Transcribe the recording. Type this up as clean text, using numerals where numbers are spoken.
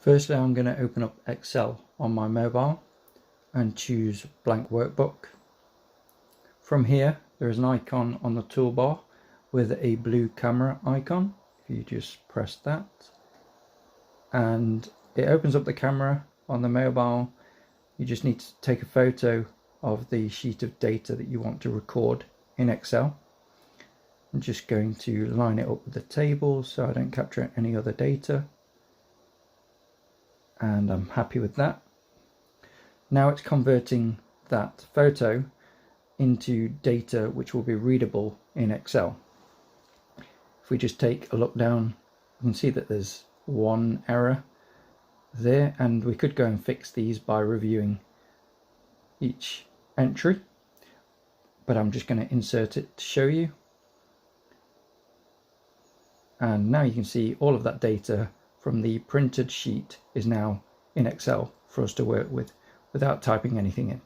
Firstly, I'm going to open up Excel on my mobile and choose blank workbook. From here, there is an icon on the toolbar with a blue camera icon. If you just press that, and it opens up the camera on the mobile. You just need to take a photo of the sheet of data that you want to record in Excel. I'm just going to line it up with the table so I don't capture any other data, and I'm happy with that. Now it's converting that photo into data which will be readable in Excel. If we just take a look down, you can see that there's one error there, and we could go and fix these by reviewing each entry, but I'm just going to insert it to show you. And now you can see all of that data from the printed sheet is now in Excel for us to work with without typing anything in.